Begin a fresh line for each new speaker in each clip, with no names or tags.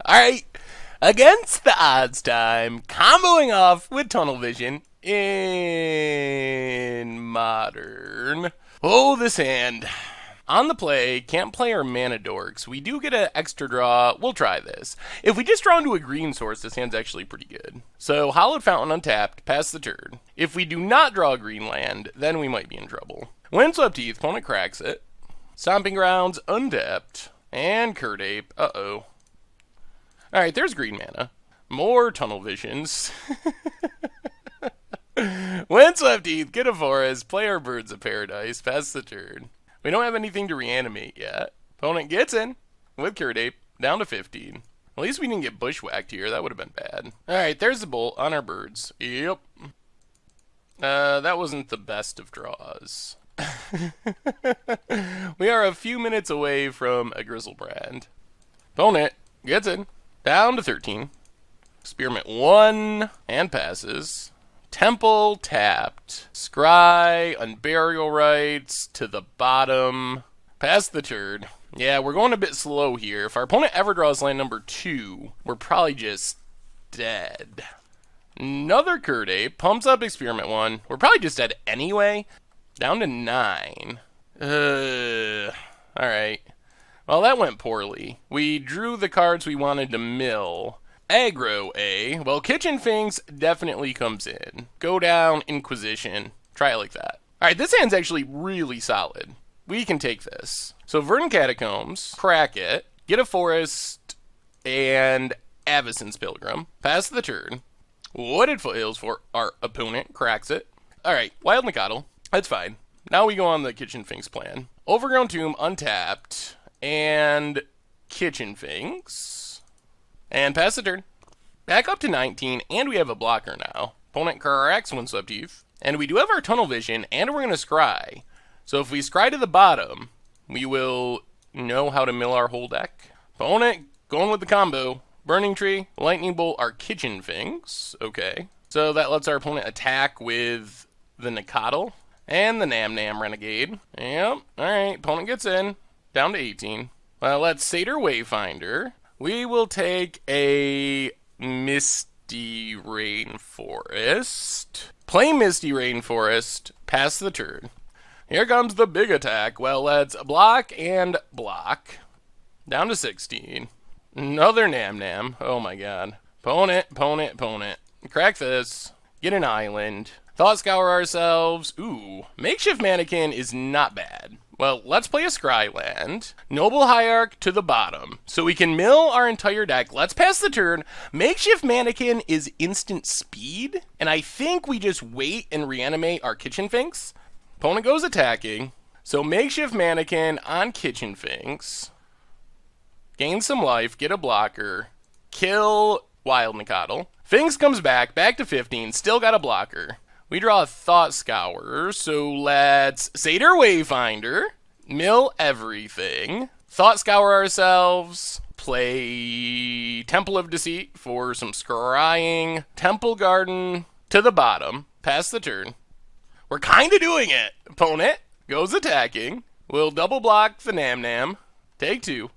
Alright, against the odds time, comboing off with tunnel vision in modern. Oh, this hand. On the play, can't play our mana dorks. We do get an extra draw. We'll try this. If we just draw into a green source, this hand's actually pretty good. So, Hallowed Fountain untapped, pass the turn. If we do not draw a green land, then we might be in trouble. Windswept Heath, opponent cracks it. Stomping Grounds untapped. And Kird Ape, uh-oh. Alright, there's green mana. More tunnel visions. Windswept Heath, get a forest, play our Birds of Paradise, pass the turn. We don't have anything to reanimate yet. Opponent gets in with Kird Ape, down to 15. At least we didn't get bushwhacked here, that would have been bad. Alright, there's the bolt on our birds. Yep. That wasn't the best of draws. We are a few minutes away from a Griselbrand. Opponent gets in, down to 13. Experiment 1, and passes. Temple tapped. Scry, Unburial Rites, to the bottom. Pass the turn. Yeah, we're going a bit slow here. If our opponent ever draws land number 2, we're probably just dead. Another Kird Ape. Pumps up Experiment 1. We're probably just dead anyway. Down to 9. Alright. Well, that went poorly. We drew the cards we wanted to mill. Aggro A. Well, Kitchen Finks definitely comes in. Go down, Inquisition. Try it like that. Alright, this hand's actually really solid. We can take this. So Verdant Catacombs, crack it, get a forest, and Avacyn's Pilgrim. Pass the turn. Wooded Foothills for our opponent, cracks it. Alright, Wild Nacatl. That's fine. Now we go on the Kitchen Finks plan. Overgrown Tomb, untapped, and Kitchen Finks. And pass the turn. Back up to 19, and we have a blocker now. Opponent cracks Windswept Heath. And we do have our Tunnel Vision, and we're going to Scry. So if we Scry to the bottom, we will know how to mill our whole deck. Opponent going with the combo. Burning Tree, Lightning Bolt, our Kitchen Finks. Okay. So that lets our opponent attack with the Nacatl and the Nam Nam Renegade. Yep. Alright, opponent gets in. Down to 18. Well, let's Satyr Wayfinder. We will take a Misty Rainforest. Play Misty Rainforest. Pass the turn. Here comes the big attack. Well, let's block and block. Down to 16. Another Nam Nam. Oh my god. Opponent. Crack this. Get an island. Thought Scour ourselves. Ooh. Makeshift Mannequin is not bad. Well, let's play a Scry land. Noble Hierarch to the bottom. So we can mill our entire deck. Let's pass the turn. Makeshift Mannequin is instant speed. And I think we just wait and reanimate our Kitchen Finks. Opponent goes attacking. So Makeshift Mannequin on Kitchen Finks. Gain some life. Get a blocker. Kill Wild Nacatl. Finks comes back to 15. Still got a blocker. We draw a Thought Scour, so let's Satyr Wayfinder, mill everything, Thought Scour ourselves, play Temple of Deceit for some scrying, Temple Garden to the bottom, pass the turn. We're kind of doing it. Opponent goes attacking. We'll double block the Nam Nam. Take 2.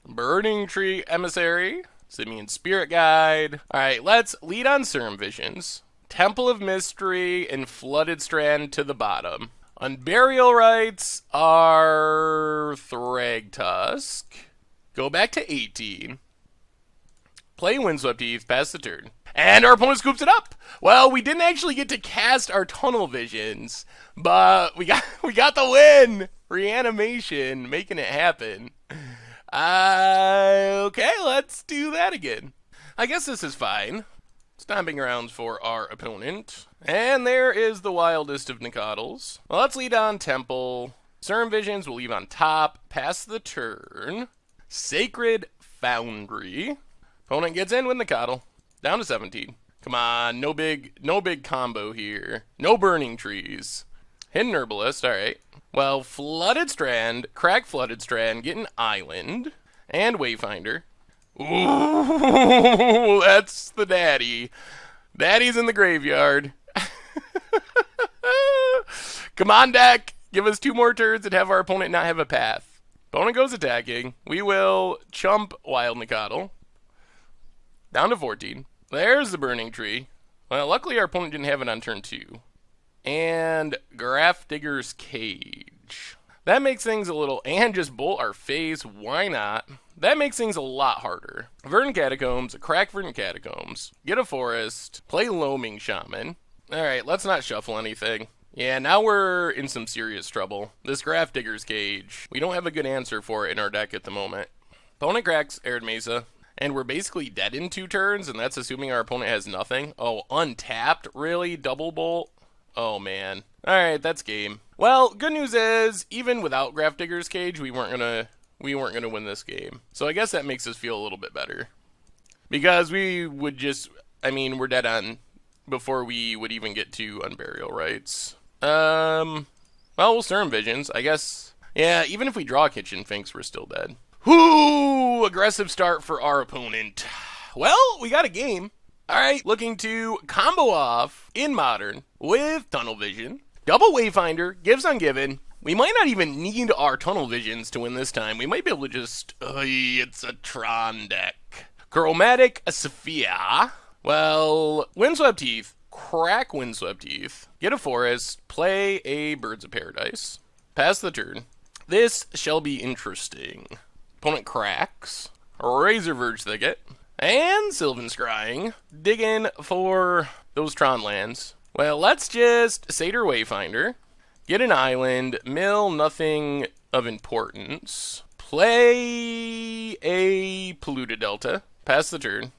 Burning Tree Emissary, Simian Spirit Guide. Alright, let's lead on Serum Visions. Temple of Mystery and Flooded Strand to the bottom. Unburial Rites are Thragtusk. Go back to 18. Play Windswept Heath, pass the turn. And our opponent scoops it up. Well, we didn't actually get to cast our Tunnel Visions, but we got the win. Reanimation, making it happen. Okay, let's do that again. I guess this is fine. Stomping Grounds for our opponent. And there is the wildest of Nacatls. Well, let's lead on Temple. Serum Visions we'll leave on top. Pass the turn. Sacred Foundry. Opponent gets in with Nacatl. Down to 17. Come on, no big combo here. No Burning Trees. Hidden Herbalist, alright. Well, Flooded Strand, crack Flooded Strand, get an island, and Wayfinder. Ooh, that's the daddy. Daddy's in the graveyard. Come on, deck. Give us 2 more turns and have our opponent not have a path. Opponent goes attacking. We will chump Wild Mikado. Down to 14. There's the Burning Tree. Well, luckily our opponent didn't have it on turn 2. And Grafdigger's Cage. That makes things a little... And just bolt our face. Why not? That makes things a lot harder. Verdant Catacombs. Crack Verdant Catacombs. Get a Forest. Play Loaming Shaman. Alright, let's not shuffle anything. Yeah, now we're in some serious trouble. This Grafdigger's Cage. We don't have a good answer for it in our deck at the moment. Opponent cracks Arid Mesa. And we're basically dead in 2 turns, and that's assuming our opponent has nothing. Oh, untapped? Really? Double bolt? Oh, man. Alright, that's game. Well, good news is, even without Grafdigger's Cage, we weren't gonna win this game. So I guess that makes us feel a little bit better. Because we would just... I mean, we're dead on before we would even get to Unburial Rites. Well, we'll Sturm Visions, I guess. Yeah, even if we draw Kitchen Finks, we're still dead. Whoo! Aggressive start for our opponent. Well, we got a game. Alright, looking to combo off in Modern with Tunnel Vision. Double Wayfinder, gives ungiven. We might not even need our Tunnel Visions to win this time. We might be able to just... it's a Tron deck. Chromatic Sophia. Well, Windswept Heath. Crack Windswept Heath. Get a Forest. Play a Birds of Paradise. Pass the turn. This shall be interesting. Opponent cracks. Razor Verge Thicket. And Sylvan Scrying. Dig in for those Tron lands. Well, let's just Satyr Wayfinder. Get an island. Mill nothing of importance. Play a Polluted Delta. Pass the turn.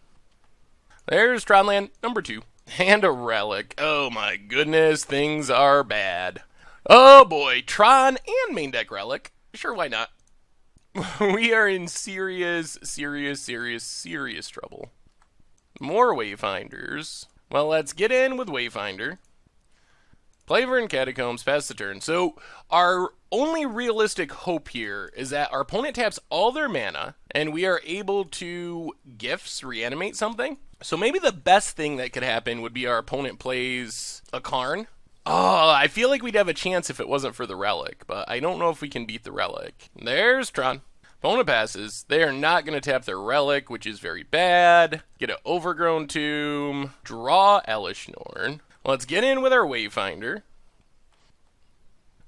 There's Tron land number 2. And a Relic. Oh my goodness, things are bad. Oh boy, Tron and main deck Relic. Sure, why not? We are in serious trouble. More Wayfinders. Well, let's get in with Wayfinder. Play Verdant Catacombs, pass the turn. So, our only realistic hope here is that our opponent taps all their mana, and we are able to Gifts reanimate something. So maybe the best thing that could happen would be our opponent plays a Karn. Oh, I feel like we'd have a chance if it wasn't for the Relic, but I don't know if we can beat the Relic. There's Tron. Opponent passes. They are not going to tap their Relic, which is very bad. Get an Overgrown Tomb. Draw Elesh Norn. Let's get in with our Wayfinder.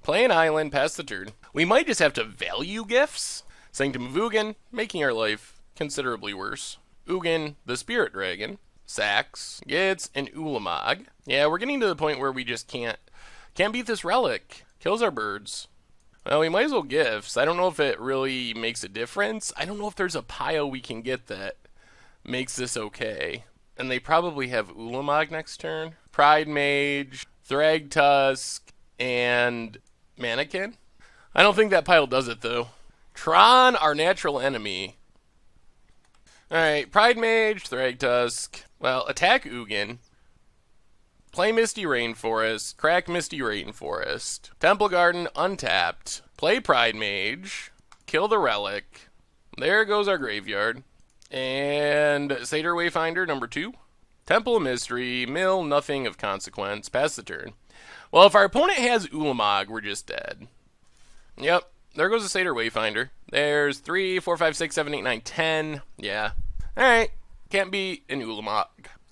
Play an island, pass the turn. We might just have to value gifts. Sanctum of Ugin, making our life considerably worse. Ugin, the Spirit Dragon. Sacks gets an Ulamog. Yeah, we're getting to the point where we just can't beat this Relic. Kills our birds. Well, we might as well Gifts. I don't know if it really makes a difference. I don't know if there's a pile we can get that makes this okay. And they probably have Ulamog next turn. Pride Mage, Thragtusk, and Mannequin. I don't think that pile does it, though. Tron, our natural enemy. Alright, Pride Mage, Thragtusk. Well, attack Ugin. Play Misty Rainforest. Crack Misty Rainforest. Temple Garden, untapped. Play Pride Mage. Kill the Relic. There goes our graveyard. And Satyr Wayfinder, number 2. Temple of Mystery. Mill, nothing of consequence. Pass the turn. Well, if our opponent has Ulamog, we're just dead. Yep. There goes the Satyr Wayfinder. There's 3, 4, 5, 6, 7, 8, 9, 10. Yeah. Alright. Can't beat an Ulamog.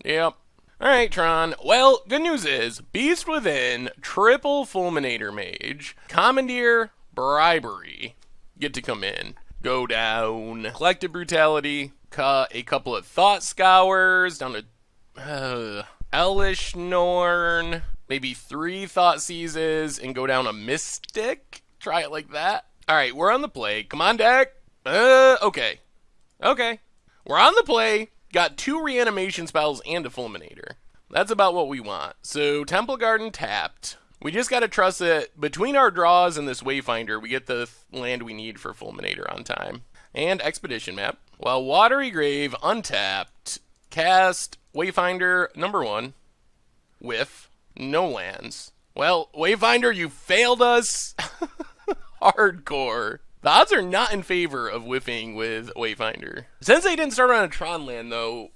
Yep. Alright, Tron. Well, good news is, Beast Within, triple Fulminator Mage, Commandeer, Bribery get to come in. Go down. Collective Brutality, a couple of Thought Scours, down to Elesh Norn, maybe 3 Thought Seizes, and go down a Mystic. Try it like that. Alright, we're on the play. Come on, deck. Okay. Okay. We're on the play. Got 2 reanimation spells and a Fulminator. That's about what we want. So, Temple Garden tapped. We just gotta trust that between our draws and this Wayfinder, we get the land we need for Fulminator on time. And Expedition Map. Well, Watery Grave, untapped. Cast Wayfinder, number 1. Whiff. No lands. Well, Wayfinder, you failed us. Hardcore. The odds are not in favor of whiffing with Wayfinder. Since they didn't start on a Tron land, though,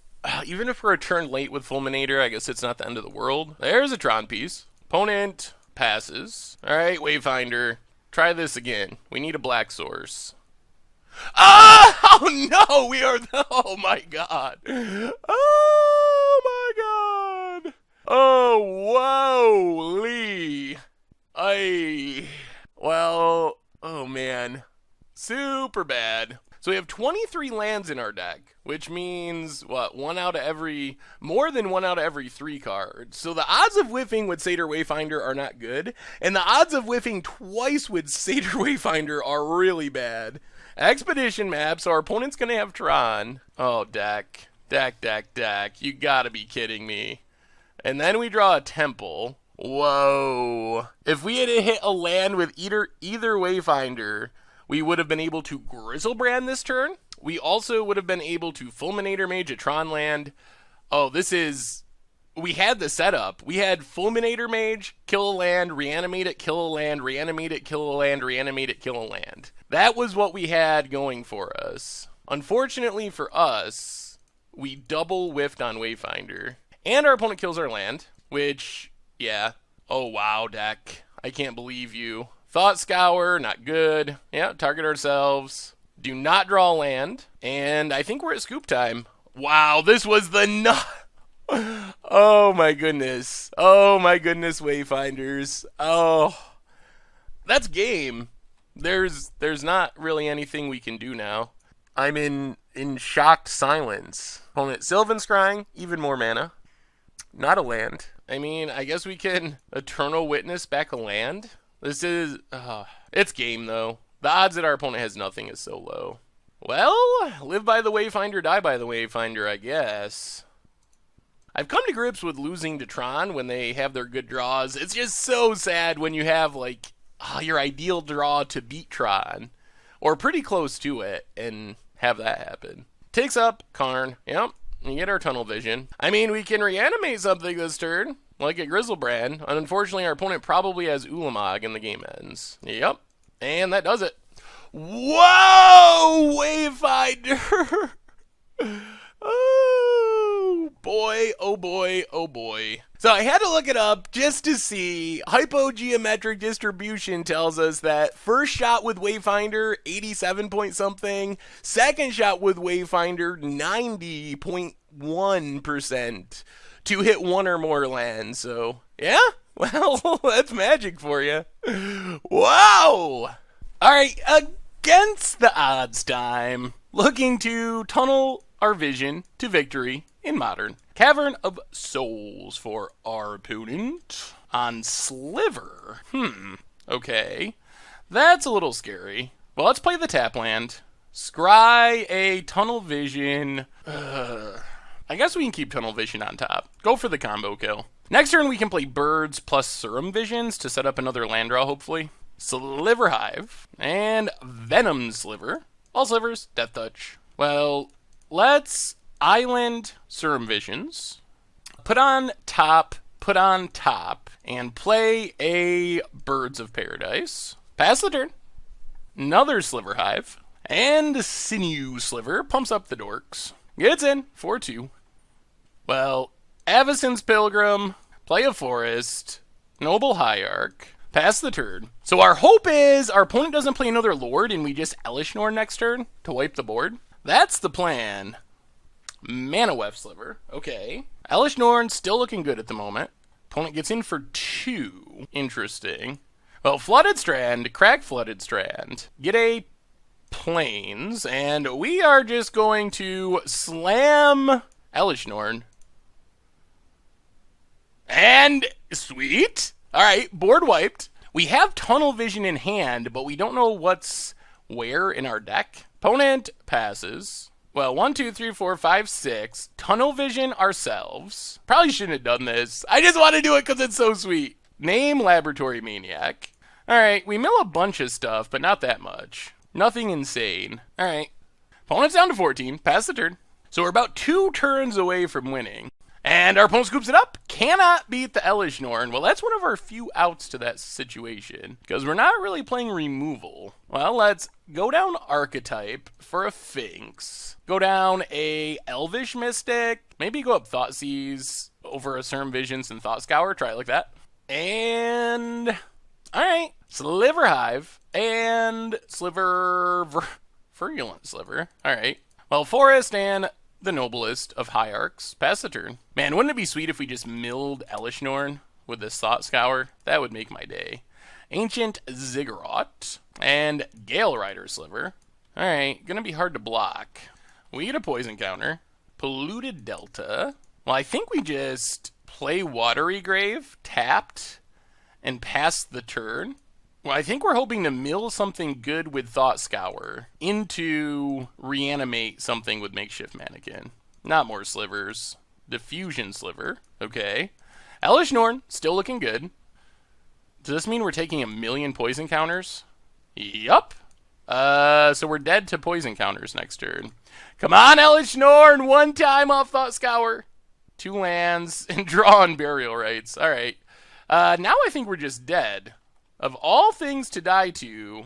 even if we're a turn late with Fulminator, I guess it's not the end of the world. There's a Tron piece. Opponent passes. Alright, Wayfinder. Try this again. We need a black source. Oh no, we are. Oh my god. Oh my god. Oh, whoa, Lee. Well, oh man. Super bad. So we have 23 lands in our deck, which means, what, more than one out of every 3 cards. So the odds of whiffing with Satyr Wayfinder are not good, and the odds of whiffing twice with Satyr Wayfinder are really bad. Expedition map, so our opponent's going to have Tron. Oh, deck. Deck. You gotta be kidding me. And then we draw a Temple. Whoa. If we had hit a land with either Wayfinder, we would have been able to Griselbrand this turn. We also would have been able to Fulminator Mage a Tron land. Oh, we had the setup. We had Fulminator Mage, kill a land, reanimate it, kill a land, reanimate it, kill a land, reanimate it, kill a land. That was what we had going for us. Unfortunately for us, we double whiffed on Wayfinder. And our opponent kills our land, which, yeah. Oh, wow, deck. I can't believe you. Thought Scour, not good. Yeah, target ourselves. Do not draw land. And I think we're at scoop time. Wow, this was the nut. Oh my goodness. Oh my goodness, Wayfinders. Oh. That's game. There's not really anything we can do now. I'm in shocked silence. Opponent Sylvan Scrying, even more mana. Not a land. I mean, I guess we can Eternal Witness back a land. This is, it's game though. The odds that our opponent has nothing is so low. Well, live by the Wayfinder, die by the Wayfinder, I guess. I've come to grips with losing to Tron when they have their good draws. It's just so sad when you have, like, your ideal draw to beat Tron, or pretty close to it, and have that happen. Takes up Karn, yep, you get our Tunnel Vision. I mean, we can reanimate something this turn, like a Griselbrand, and unfortunately our opponent probably has Ulamog and the game ends. Yep, and that does it. Whoa, Wayfinder! Oh boy, oh boy, oh boy. So I had to look it up just to see. Hypogeometric distribution tells us that first shot with Wayfinder, 87 point something. Second shot with Wayfinder, 90.1% to hit one or more lands. So, yeah, well, that's magic for you. Wow. All right, against the odds time. Looking to tunnel our vision to victory in Modern. Cavern of Souls for our opponent. On Sliver. Okay. That's a little scary. Well, let's play the tap land. Scry a Tunnel Vision. I guess we can keep Tunnel Vision on top. Go for the combo kill. Next turn, we can play Birds plus Serum Visions to set up another land draw, hopefully. Sliver Hive. And Venom Sliver. All slivers, Death Touch. Well, let's Island Serum Visions, put on top, and play a Birds of Paradise. Pass the turn. Another Sliver Hive. And Sinew Sliver pumps up the dorks. Gets in, 4-2. Well, Avacyn's Pilgrim, play a Forest, Noble Hierarch, pass the turn. So our hope is our opponent doesn't play another Lord and we just Elesh Norn next turn to wipe the board. That's the plan. Manawef Sliver. Okay. Elesh Norn still looking good at the moment. Opponent gets in for 2. Interesting. Well, Flooded Strand, crack Flooded Strand. Get a Plains, and we are just going to slam Elesh Norn. And sweet. All right, board wiped. We have Tunnel Vision in hand, but we don't know what's where in our deck. Opponent passes. Well, 1, 2, 3, 4, 5, 6. Tunnel Vision ourselves. Probably shouldn't have done this. I just want to do it because it's so sweet. Name Laboratory Maniac. All right, we mill a bunch of stuff, but not that much. Nothing insane. All right. Opponent's down to 14. Pass the turn. So we're about 2 turns away from winning. And our opponent scoops it up. Cannot beat the Elesh Norn. Well, that's one of our few outs to that situation, because we're not really playing removal. Well, let's go down Archetype for a Sphinx. Go down a Elvish Mystic. Maybe go up Thoughtseize over a Serum Visions and Thought Scour. Try it like that. And all right, Sliver Hive and Sliver Virulent Sliver. All right. Well, Forest and the noblest of Hierarchs. Pass the turn. Man, wouldn't it be sweet if we just milled Elishnorn with this Thought Scour? That would make my day. Ancient Ziggurat and Gale Rider Sliver. All right, gonna be hard to block. We get a poison counter. Polluted Delta. Well, I think we just play Watery Grave, tapped, and pass the turn. Well, I think we're hoping to mill something good with Thought Scour into reanimate something with Makeshift Mannequin. Not more slivers. Diffusion Sliver. Okay. Elishnorn, still looking good. Does this mean we're taking 1,000,000 poison counters? Yup. So we're dead to poison counters next turn. Come on, Elishnorn! One time off Thought Scour. 2 lands and draw on Burial Rites. All right. Now I think we're just dead. Of all things to die to,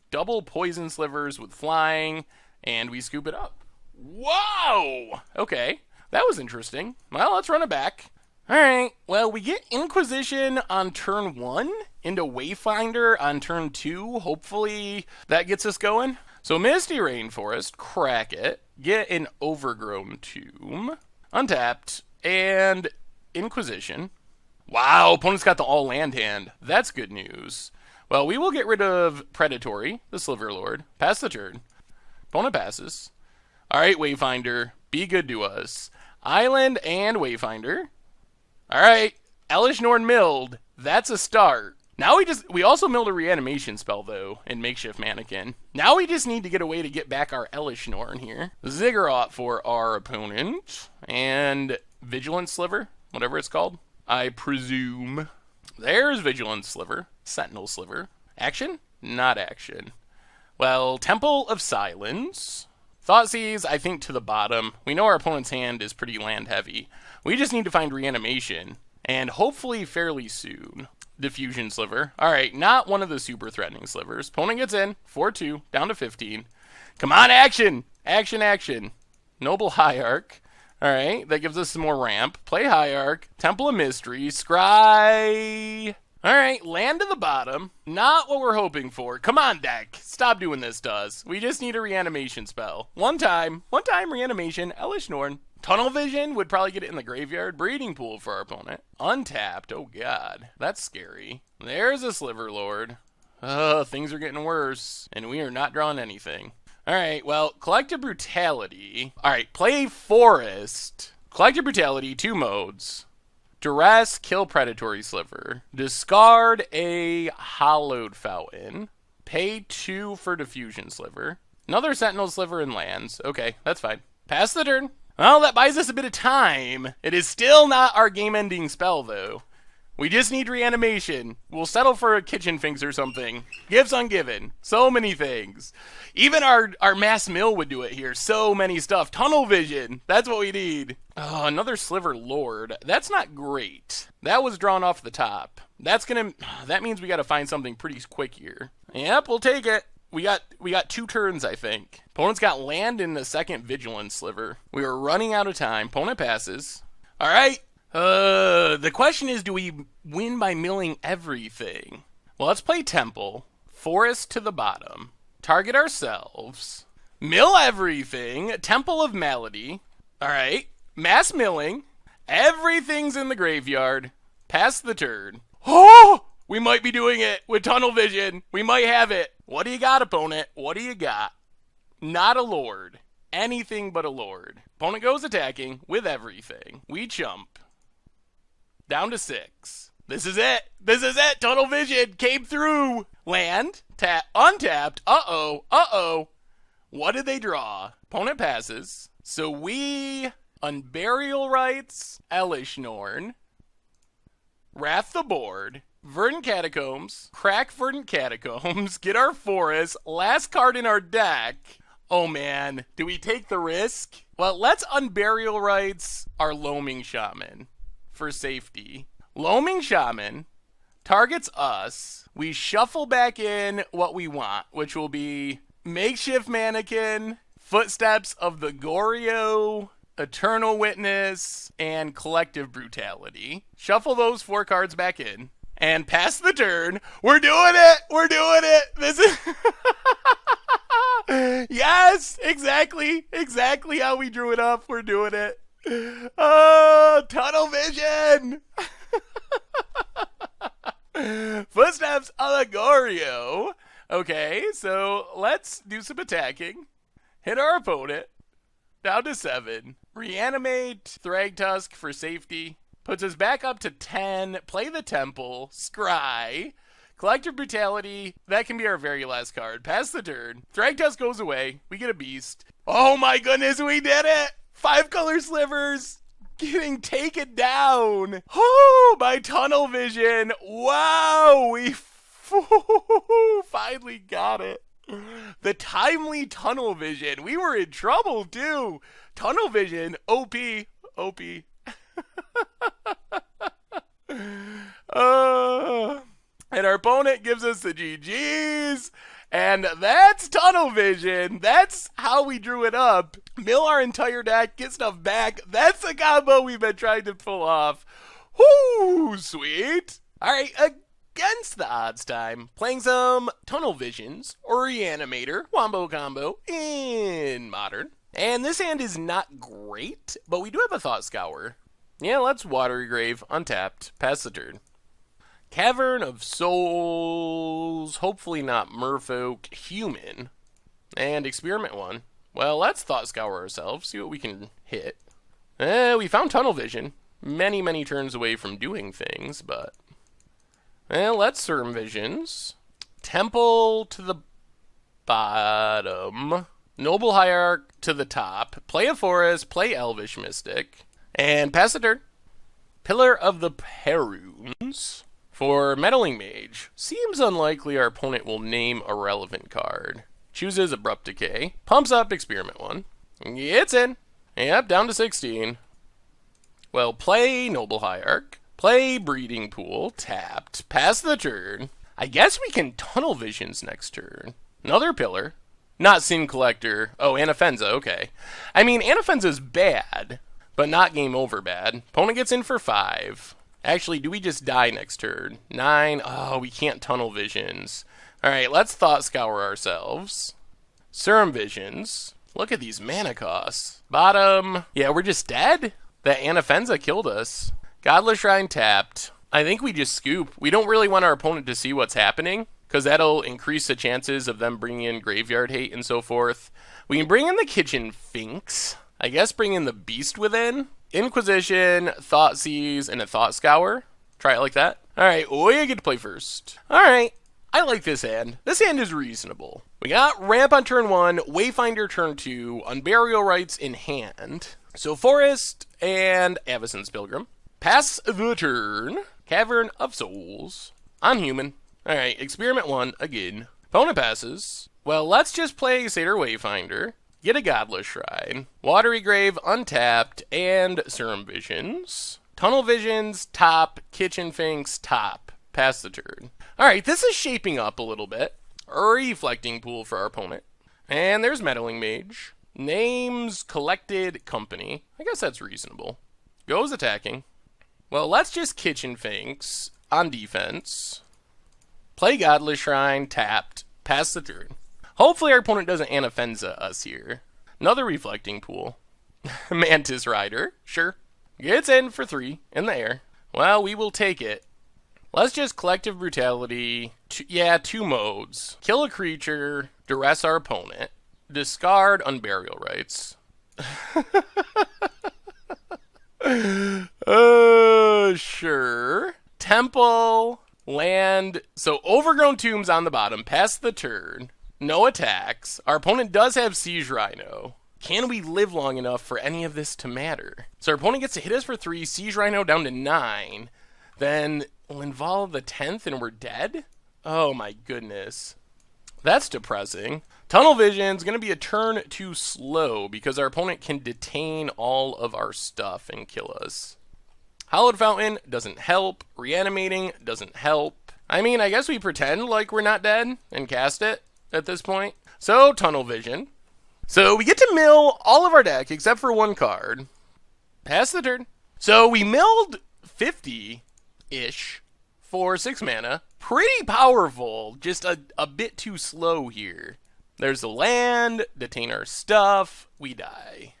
double poison slivers with flying, and we scoop it up. Whoa! Okay, that was interesting. Well, let's run it back. All right, well, we get Inquisition on turn 1, into Wayfinder on turn 2. Hopefully that gets us going. So Misty Rainforest, crack it, get an Overgrown Tomb, untapped, and Inquisition. Wow, opponent's got the all-land hand. That's good news. Well, we will get rid of Predatory, the Sliver Lord. Pass the turn. Opponent passes. All right, Wayfinder, be good to us. Island and Wayfinder. All right, Elishnorn milled. That's a start. Now we also milled a reanimation spell, though, in Makeshift Mannequin. Now we just need to get a way to get back our Elishnorn here. Ziggurat for our opponent. And Vigilant Sliver, whatever it's called. I presume. There's Vigilant Sliver. Sentinel Sliver. Action? Not action. Well, Temple of Silence. Thoughtseize, I think, to the bottom. We know our opponent's hand is pretty land heavy. We just need to find reanimation. And hopefully fairly soon. Diffusion Sliver. Alright, not one of the super threatening slivers. Opponent gets in. 4-2. Down to 15. Come on, action! Action, action. Noble Hierarch. Alright, that gives us some more ramp. Play Hierarch, Temple of Mystery, Scry. Alright, land to the bottom. Not what we're hoping for. Come on, deck. Stop doing this to us. We just need a reanimation spell. One time reanimation, Elishnorn. Tunnel Vision would probably get it in the graveyard. Breeding Pool for our opponent. Untapped, oh god. That's scary. There's a Sliver Lord. Things are getting worse. And we are not drawing anything. Alright, well, Collective Brutality. Alright, play Forest. Collective Brutality, 2 modes. Duress, kill Predatory Sliver. Discard a Hallowed Fountain. Pay 2 for Diffusion Sliver. Another Sentinel Sliver and lands. Okay, that's fine. Pass the turn. Well, that buys us a bit of time. It is still not our game-ending spell, though. We just need reanimation. We'll settle for a Kitchen Finks or something. Gifts ungiven. So many things. Even our mass mill would do it here. So many stuff. Tunnel Vision. That's what we need. Oh, another Sliver Lord. That's not great. That was drawn off the top. That means we got to find something pretty quick here. Yep, we'll take it. We got 2 turns, I think. Opponent's got land in the second Vigilance Sliver. We are running out of time. Opponent passes. All right. The question is, do we win by milling everything? Well, let's play Temple. Forest to the bottom. Target ourselves. Mill everything. Temple of Malady. All right. Mass milling. Everything's in the graveyard. Pass the turn. Oh! We might be doing it with Tunnel Vision. We might have it. What do you got, opponent? What do you got? Not a Lord. Anything but a Lord. Opponent goes attacking with everything. We chump. Down to 6. This is it. This is it. Tunnel Vision came through. Land. Tap. Untapped. Uh-oh. What did they draw? Opponent passes. So we Unburial Rites, Elishnorn, Wrath the board, Verdant Catacombs, crack Verdant Catacombs, get our Forest, last card in our deck. Oh man, do we take the risk? Well, let's Unburial Rites our Loaming Shaman for safety. Loaming Shaman targets us. We shuffle back in what we want, which will be Makeshift Mannequin, Footsteps of the Goryo, Eternal Witness, and Collective Brutality. Shuffle those 4 cards back in. And pass the turn. We're doing it! We're doing it! This is... Yes! Yes, exactly how we drew it up. We're doing it. Tunnel vision. Footsteps Allegorio. Okay, so let's do some attacking. Hit our opponent. Down to 7. Reanimate Thragtusk for safety. Puts us back up to 10. Play the Temple. Scry. Collective Brutality. That can be our very last card. Pass the turn. Thragtusk goes away. We get a beast. Oh my goodness, we did it! 5 color slivers. Getting taken down. Oh, my tunnel vision. Wow, we finally got it. The timely tunnel vision. We were in trouble too. Tunnel vision. OP. OP. And our opponent gives us the GGs. And that's tunnel vision. That's how we drew it up. Mill our entire deck, get stuff back. That's the combo we've been trying to pull off. Whoo, sweet. All right, against the odds time, playing some Tunnel Visions or Reanimator Wombo Combo in Modern. And this hand is not great, but we do have a Thought Scour. Yeah, let's Watery Grave, untapped, pass the turn. Cavern of Souls, hopefully not Merfolk, Human, and Experiment 1. Well, let's Thought Scour ourselves, see what we can hit. We found Tunnel Vision. Many turns away from doing things, but... let's Serum Visions. Temple to the bottom. Noble Hierarch to the top. Play a Forest, play Elvish Mystic, and pass the turn. Pillar of the Perunes. For Meddling Mage, seems unlikely our opponent will name a relevant card. Chooses Abrupt Decay, pumps up Experiment 1. It's in. Yep, down to 16. Well, play Noble Hierarch, play Breeding Pool, tapped, pass the turn. I guess we can Tunnel Visions next turn. Another Pillar. Not Sin Collector. Oh, Anafenza, okay. I mean, Anafenza's bad, but not game over bad. Opponent gets in for 5. Actually, do we just die next turn? 9. Oh, we can't Tunnel Visions. Alright, let's Thought Scour ourselves. Serum Visions. Look at these mana costs. Bottom. Yeah, we're just dead? That Anafenza killed us. Godless Shrine tapped. I think we just scoop. We don't really want our opponent to see what's happening, because that'll increase the chances of them bringing in Graveyard Hate and so forth. We can bring in the Kitchen Finks. I guess bring in the Beast Within. Inquisition, Thoughtseize, and a Thought Scour. Try it like that. Alright, we get to play first. Alright, I like this hand. This hand is reasonable. We got Ramp on turn 1, Wayfinder turn 2, Unburial Rites in hand. So Forest and Avacyn's Pilgrim. Pass the turn. Cavern of Souls. On Human. Alright, Experiment 1 again. Opponent passes. Well, let's just play Satyr Wayfinder. Get a Godless Shrine, Watery Grave, untapped, and Serum Visions. Tunnel Visions, top, Kitchen Finks, top. Pass the turn. Alright, this is shaping up a little bit. Reflecting Pool for our opponent. And there's Meddling Mage. Names collected company. I guess that's reasonable. Goes attacking. Well, let's just Kitchen Finks on defense. Play Godless Shrine, tapped. Pass the turn. Hopefully our opponent doesn't Anafenza us here. Another Reflecting Pool. Mantis Rider, sure. Gets in for 3 in the air. Well, we will take it. Let's just Collective Brutality. 2 modes. Kill a creature, duress our opponent. Discard Unburial Rites. Sure. Temple, land. So Overgrown Tombs on the bottom. Pass the turn. No attacks. Our opponent does have Siege Rhino. Can we live long enough for any of this to matter? So our opponent gets to hit us for 3, Siege Rhino down to 9. Then we'll involve the 10th and we're dead? Oh my goodness. That's depressing. Tunnel Vision's going to be a turn too slow because our opponent can detain all of our stuff and kill us. Hallowed Fountain doesn't help. Reanimating doesn't help. I mean, I guess we pretend like we're not dead and cast it at this point. So, Tunnel Vision. So, we get to mill all of our deck except for 1 card. Pass the turn. So, we milled 50-ish for 6 mana. Pretty powerful, just a bit too slow here. There's the land, detain our stuff, we die.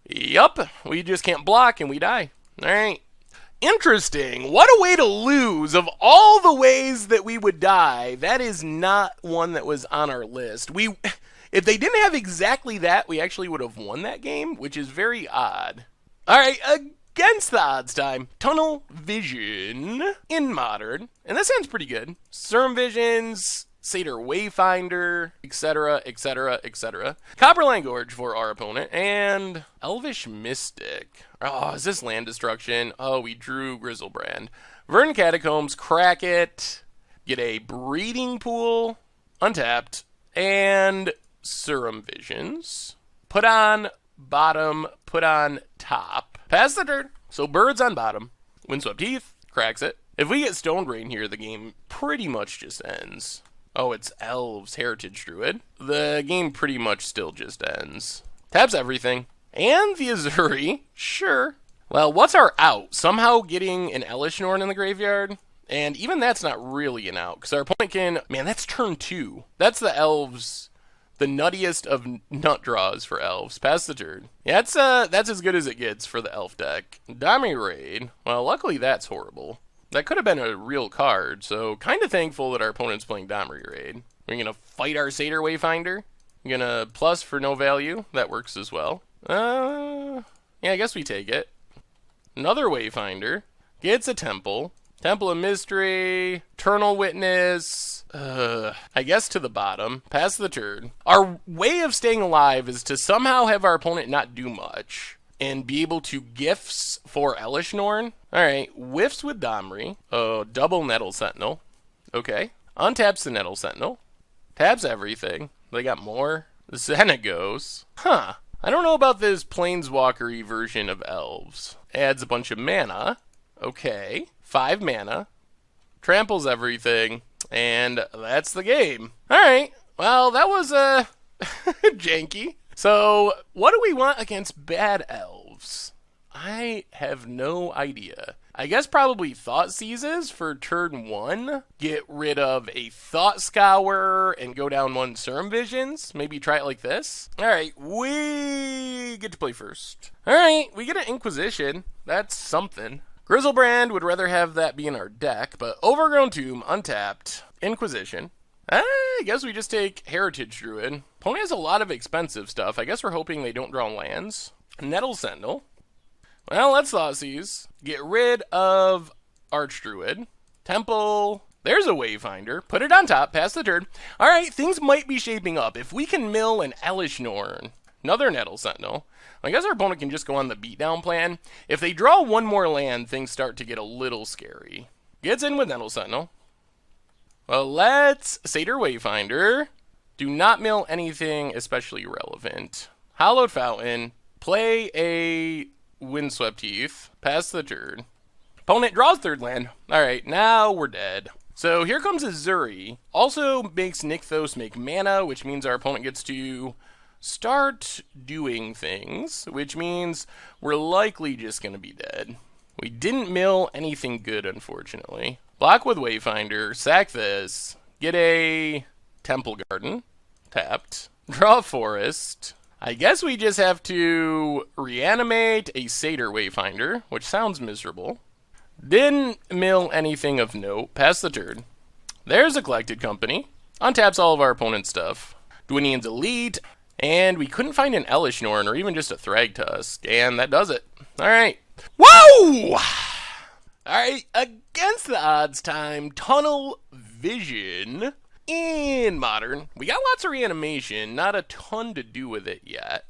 Yup, we just can't block and we die. Alright. Interesting. What a way to lose. Of all the ways that we would die, that is not one that was on our list. If they didn't have exactly that, we actually would have won that game, which is very odd. Alright, against the odds time, Tunnel Vision in Modern. And that sounds pretty good. Serum Visions, Satyr Wayfinder, etc., etc., etc. Copperline Gorge for our opponent, and Elvish Mystic. Oh, is this land destruction? Oh, we drew Grizzlebrand. Verdant Catacombs, crack it, get a Breeding Pool, untapped, and Serum Visions. Put on bottom, put on top. Pass the turn. So birds on bottom. Windswept Heath, cracks it. If we get Stone Rain here, the game pretty much just ends. Oh, it's Elves, Heritage Druid. The game pretty much still just ends. Taps everything. And the Azuri, sure. Well, what's our out? Somehow getting an Elesh Norn in the graveyard? And even that's not really an out, because our opponent can... Man, that's turn 2. That's the Elves... The nuttiest of nut draws for Elves. Pass the turn. Yeah, that's as good as it gets for the Elf deck. Domri Raid. Well, luckily that's horrible. That could have been a real card, so kind of thankful that our opponent's playing Domri Raid. We're going to fight our Satyr Wayfinder. We're going to plus for no value. That works as well. Yeah, I guess we take it. Another Wayfinder. Gets a Temple. Temple of Mystery. Eternal Witness. I guess to the bottom. Pass the turn. Our way of staying alive is to somehow have our opponent not do much and be able to gifts for Elesh Norn. Alright, whiffs with Domri. Oh, double Nettle Sentinel. Okay. Untaps the Nettle Sentinel. Taps everything. They got more. Xenagos. Huh. I don't know about this Planeswalker-y version of Elves. Adds a bunch of mana. Okay. 5 mana. Tramples everything. And that's the game. Alright. Well, that was, janky. So, what do we want against bad Elves? I have no idea. I guess probably Thought Seizes for turn 1. Get rid of a Thought Scour and go down 1 Serum Visions. Maybe try it like this. Alright, we get to play first. Alright, we get an Inquisition. That's something. Grizzlebrand would rather have that be in our deck, but Overgrown Tomb, untapped, Inquisition. I guess we just take Heritage Druid. Opponent has a lot of expensive stuff. I guess we're hoping they don't draw lands. Nettle Sentinel. Well, let's Thoughtseize. Get rid of Archdruid. Temple. There's a Wayfinder. Put it on top. Pass the turn. Alright, things might be shaping up. If we can mill an Elesh Norn, another Nettle Sentinel, I guess our opponent can just go on the beatdown plan. If they draw one more land, things start to get a little scary. Gets in with Nettle Sentinel. Well, let's Satyr Wayfinder. Do not mill anything especially relevant. Hallowed Fountain. Play a Windswept Heath. Pass the turn. Opponent draws third land. Alright, now we're dead. So here comes Azuri. Also makes Nykthos make mana, which means our opponent gets to start doing things, which means we're likely just going to be dead. We didn't mill anything good, unfortunately. Block with Wayfinder, sack this, get a Temple Garden, tapped, draw a Forest. I guess we just have to reanimate a Satyr Wayfinder, which sounds miserable. Didn't mill anything of note, pass the turn. There's a Collected Company, untaps all of our opponent's stuff. Dwynen's Elite, and we couldn't find an Elesh Norn or even just a Thragtusk, and that does it. Alright. Whoa! Alright, against the odds time, Tunnel Vision in Modern. We got lots of reanimation, not a ton to do with it yet.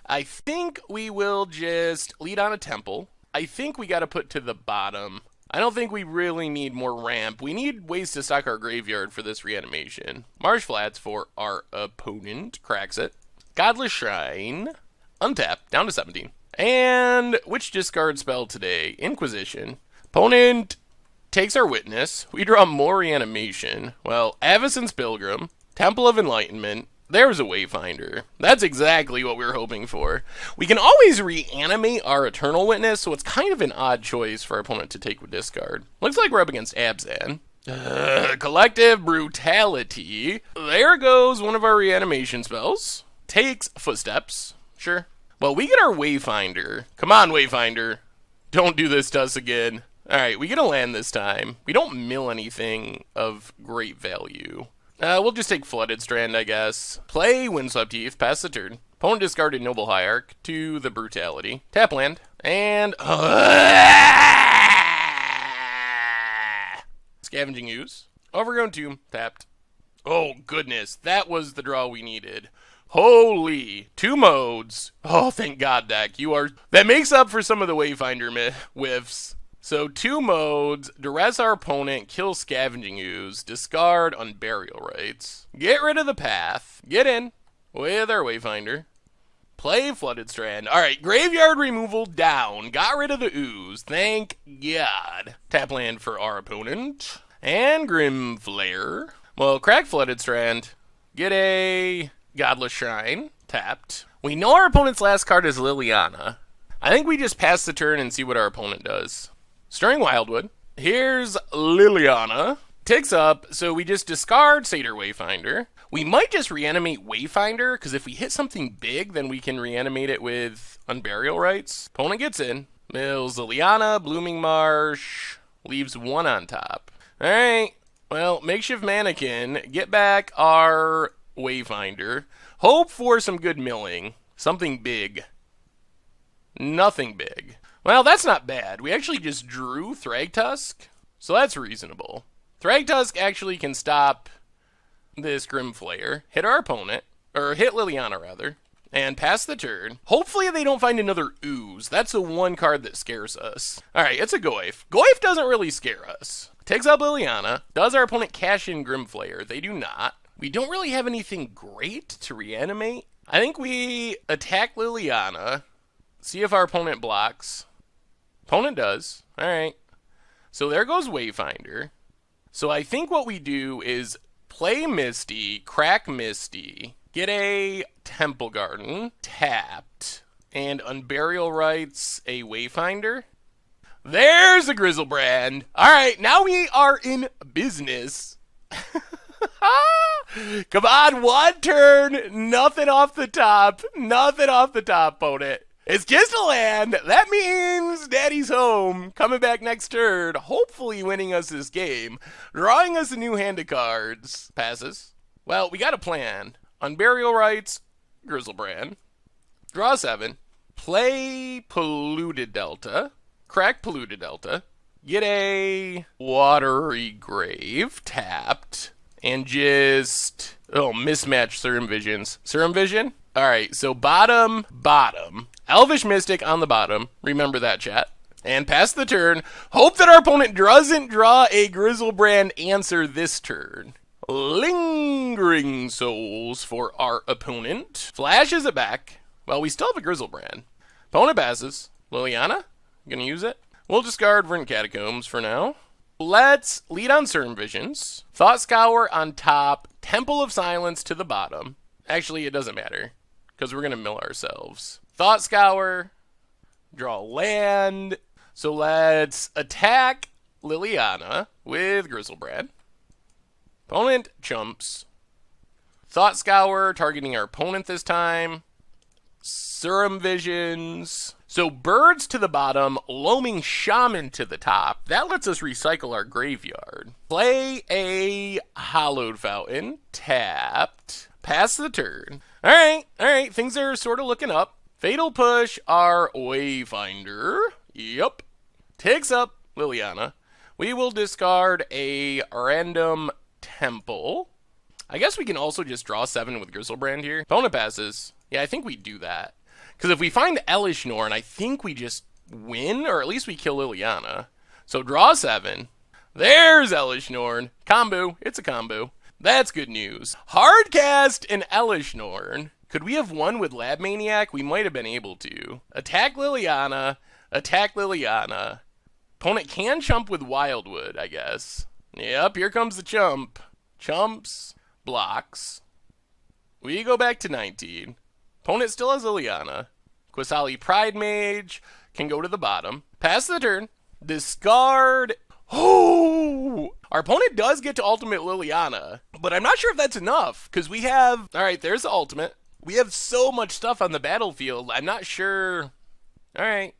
I think we will just lead on a Temple. I think we got to put to the bottom. I don't think we really need more ramp. We need ways to stock our graveyard for this reanimation. Marsh Flats for our opponent. Cracks it. Godless Shrine. Untap. Down to 17. And which discard spell today? Inquisition. Opponent takes our Witness. We draw more reanimation. Well, Avacyn's Pilgrim. Temple of Enlightenment. There's a Wayfinder. That's exactly what we were hoping for. We can always reanimate our Eternal Witness, so it's kind of an odd choice for our opponent to take with discard. Looks like we're up against Abzan. Collective Brutality. There goes one of our reanimation spells. Takes Footsteps. Sure. Well, we get our Wayfinder. Come on, Wayfinder. Don't do this to us again. Alright, we get a land this time. We don't mill anything of great value. We'll just take Flooded Strand, I guess. Play Windswept Heath, pass the turn. Opponent discarded Noble Hierarch to the Brutality. Tap land. And... Scavenging Ooze. Overgrown Tomb, tapped. Oh, goodness. That was the draw we needed. Holy. 2 modes. Oh, thank God, deck. You are... That makes up for some of the Wayfinder whiffs. So 2 modes, duress our opponent, kill Scavenging Ooze, discard Unburial Rites, get rid of the path, get in with our Wayfinder, play Flooded Strand. Alright, graveyard removal down, got rid of the Ooze, thank God. Tap land for our opponent, and Grim Flare. Well, crack Flooded Strand, get a Godless Shrine, tapped. We know our opponent's last card is Liliana. I think we just pass the turn and see what our opponent does. Stirring Wildwood. Here's Liliana. Ticks up, so we just discard Satyr Wayfinder. We might just reanimate Wayfinder, because if we hit something big, then we can reanimate it with Unburial Rites. Opponent gets in. Mills Liliana, Blooming Marsh, leaves 1 on top. Alright, well, Makeshift Mannequin, get back our Wayfinder. Hope for some good milling. Something big. Nothing big. Well, that's not bad. We actually just drew Thragtusk, so that's reasonable. Thragtusk actually can stop this Grim Flare, hit our opponent, or hit Liliana rather, and pass the turn. Hopefully they don't find another Ooze. That's the one card that scares us. Alright, it's a Goyf. Goyf doesn't really scare us. Takes up Liliana. Does our opponent cash in Grim Flare? They do not. We don't really have anything great to reanimate. I think we attack Liliana, see if our opponent blocks. Opponent does. Alright. So there goes Wayfinder. So I think what we do is play Misty, crack Misty, get a Temple Garden, tapped, and Unburial Rites a Wayfinder. There's a Griselbrand. Alright, now we are in business. Come on, 1 turn. Nothing off the top. Nothing off the top, opponent. It's just a land. That means Daddy's home. Coming back next turn. Hopefully winning us this game. Drawing us a new hand of cards. Passes. Well, we got a plan. Unburial Rites. Griselbrand. Draw 7. Play Polluted Delta. Crack Polluted Delta. Get a Watery Grave. Tapped. And just... Oh, mismatched Serum Visions. Serum Vision? Alright, so bottom. Elvish Mystic on the bottom. Remember that, chat. And pass the turn. Hope that our opponent doesn't draw a Griselbrand answer this turn. Lingering Souls for our opponent. Flashes it back. Well, we still have a Griselbrand. Opponent passes. Liliana? Gonna use it? We'll discard Verdant Catacombs for now. Let's lead on Serum Visions. Thought Scour on top. Temple of Silence to the bottom. Actually, it doesn't matter, because we're going to mill ourselves. Thought Scour, draw land. So let's attack Liliana with Griselbrand. Opponent chumps. Thought Scour, targeting our opponent this time. Serum Visions. So birds to the bottom, Loaming Shaman to the top. That lets us recycle our graveyard. Play a Hallowed Fountain. Tapped. Pass the turn. Alright. Things are sort of looking up. Fatal Push our Wayfinder. Yup. Takes up Liliana. We will discard a random Temple. I guess we can also just draw 7 with Griselbrand here. Opponent passes. Yeah, I think we do that. Because if we find Elesh Norn, I think we just win, or at least we kill Liliana. So draw 7. There's Elesh Norn. Combo. It's a combo. That's good news. Hardcast and Elesh Norn. Could we have won with Lab Maniac? We might have been able to. Attack Liliana. Attack Liliana. Opponent can chump with Wildwood, I guess. Yep, here comes the chump. Chumps. Blocks. We go back to 19. Opponent still has Liliana. Qasali Pride Mage can go to the bottom. Pass the turn. Discard Oh! Our opponent does get to ultimate Liliana, but I'm not sure if that's enough, because we have... Alright, there's the ultimate. We have so much stuff on the battlefield, I'm not sure... Alright.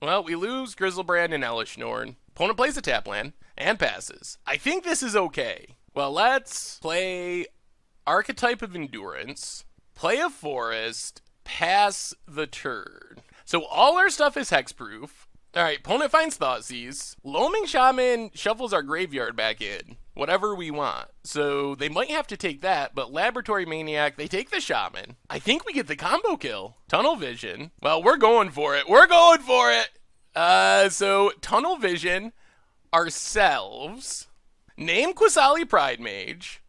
Well, we lose Griselbrand and Elishnorn. Opponent plays a tap land, and passes. I think this is okay. Well, let's play Archetype of Endurance, play a Forest, pass the turn. So all our stuff is hexproof. Alright, opponent finds Thoughtseize. Loaming Shaman shuffles our graveyard back in. Whatever we want. So they might have to take that, but Laboratory Maniac, they take the Shaman. I think we get the combo kill. Tunnel Vision. Well, we're going for it. We're going for it! So Tunnel Vision ourselves. Name Qasali Pridemage.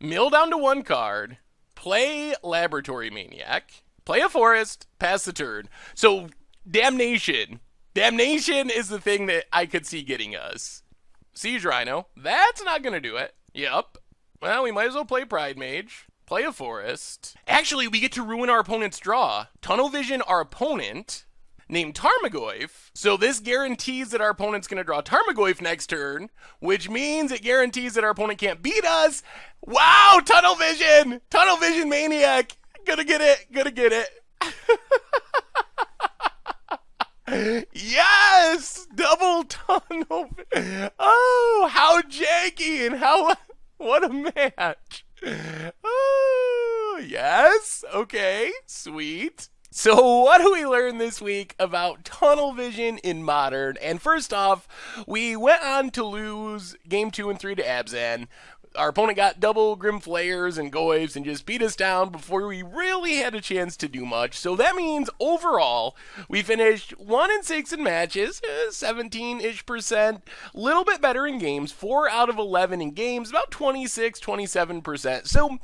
Mill down to 1 card. Play Laboratory Maniac. Play a Forest. Pass the turn. So... Damnation. Damnation is the thing that I could see getting us. Siege Rhino. That's not going to do it. Yep. Well, we might as well play Pridemage. Play a Forest. Actually, we get to ruin our opponent's draw. Tunnel Vision our opponent. Named Tarmogoyf. So this guarantees that our opponent's going to draw Tarmogoyf next turn, which means it guarantees that our opponent can't beat us. Wow, Tunnel Vision! Tunnel Vision Maniac! Gonna get it. Gonna get it. Yes! Double tunnel. Oh, how janky and how... What a match. Oh, yes. Okay, sweet. So what do we learn this week about Tunnel Vision in Modern? And first off, we went on to lose Game 2 and 3 to Abzan. Our opponent got double Grim Flayers and Goyfs and just beat us down before we really had a chance to do much. So that means overall, we finished 1-6 in matches, 17-ish%, a little bit better in games, 4 out of 11 in games, about 26-27%. So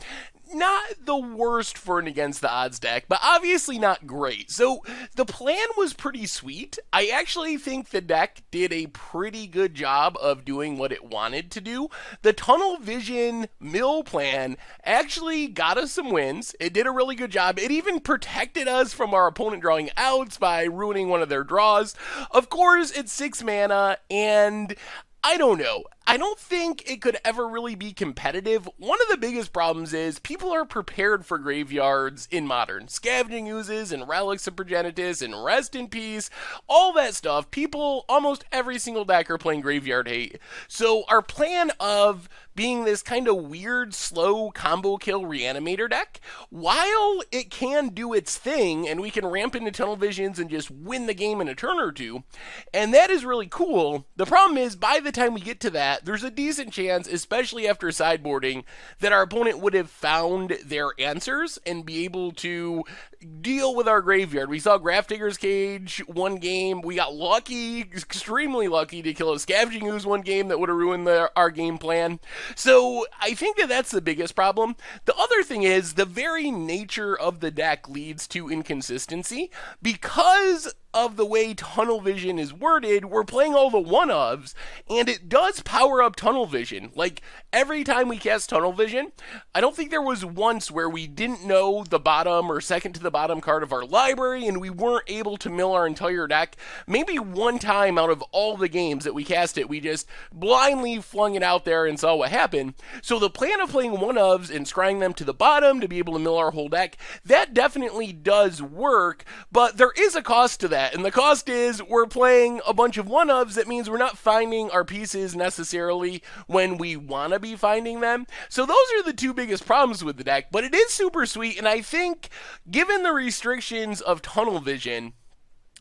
not the worst for an against the odds deck, but obviously not great. So the plan was pretty sweet. I actually think the deck did a pretty good job of doing what it wanted to do. The Tunnel Vision mill plan actually got us some wins. It did a really good job. It even protected us from our opponent drawing outs by ruining one of their draws. Of course, it's 6 mana, and I don't know. I don't think it could ever really be competitive. One of the biggest problems is people are prepared for graveyards in Modern. Scavenging Oozes and Relics of Progenitus and Rest in Peace, all that stuff. People, almost every single deck are playing Graveyard Hate. So our plan of being this kind of weird, slow combo kill reanimator deck, while it can do its thing and we can ramp into Tunnel Visions and just win the game in a turn or two, and that is really cool, the problem is by the time we get to that, there's a decent chance, especially after sideboarding, that our opponent would have found their answers and be able to deal with our graveyard. We saw Grafdigger's Cage one game. We got lucky, extremely lucky, to kill a Scavenging Ooze one game that would have ruined our game plan. So I think that that's the biggest problem. The other thing is the very nature of the deck leads to inconsistency. Because of the way Tunnel Vision is worded, we're playing all the one-ofs, and it does power up Tunnel Vision. Like, every time we cast Tunnel Vision, I don't think there was once where we didn't know the bottom or second to the bottom card of our library, and we weren't able to mill our entire deck. Maybe one time out of all the games that we cast it, we just blindly flung it out there and saw what happened. So the plan of playing one-ofs and scrying them to the bottom to be able to mill our whole deck, that definitely does work, but there is a cost to that. And the cost is we're playing a bunch of one-ofs. That means we're not finding our pieces necessarily when we want to be finding them. So those are the two biggest problems with the deck, but it is super sweet, and I think given the restrictions of Tunnel Vision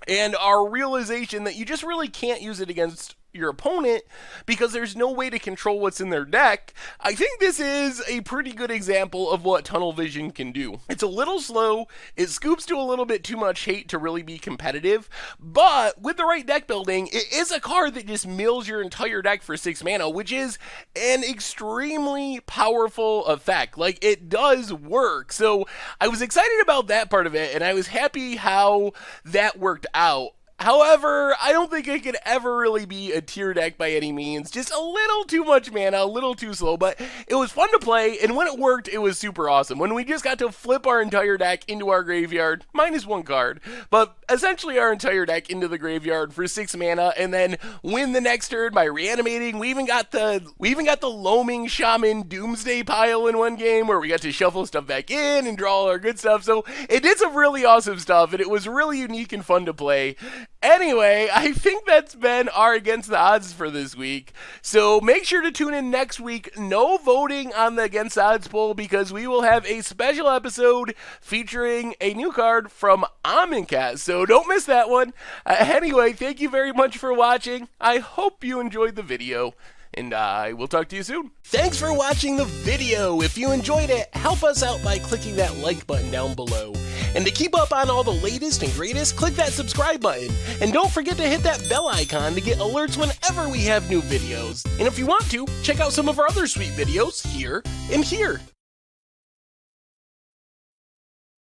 and our realization that you just really can't use it against your opponent because there's no way to control what's in their deck, I think this is a pretty good example of what Tunnel Vision can do. It's a little slow, it scoops to a little bit too much hate to really be competitive, but with the right deck building, it is a card that just mills your entire deck for 6 mana, which is an extremely powerful effect. Like, it does work. So I was excited about that part of it, and I was happy how that worked out. However, I don't think it could ever really be a tier deck by any means. Just a little too much mana, a little too slow, but it was fun to play, and when it worked, it was super awesome. When we just got to flip our entire deck into our graveyard, minus 1 card, but essentially our entire deck into the graveyard for 6 mana, and then win the next turn by reanimating. We even got the Loaming Shaman Doomsday pile in one game where we got to shuffle stuff back in and draw all our good stuff. So it did some really awesome stuff, and it was really unique and fun to play. Anyway, I think that's been our Against the Odds for this week. So make sure to tune in next week. No voting on the Against the Odds poll because we will have a special episode featuring a new card from Amonkhet. So don't miss that one. Anyway, thank you very much for watching. I hope you enjoyed the video, and I will talk to you soon. Thanks for watching the video. If you enjoyed it, help us out by clicking that like button down below. And to keep up on all the latest and greatest, click that subscribe button. And don't forget to hit that bell icon to get alerts whenever we have new videos. And if you want to, check out some of our other sweet videos here and here.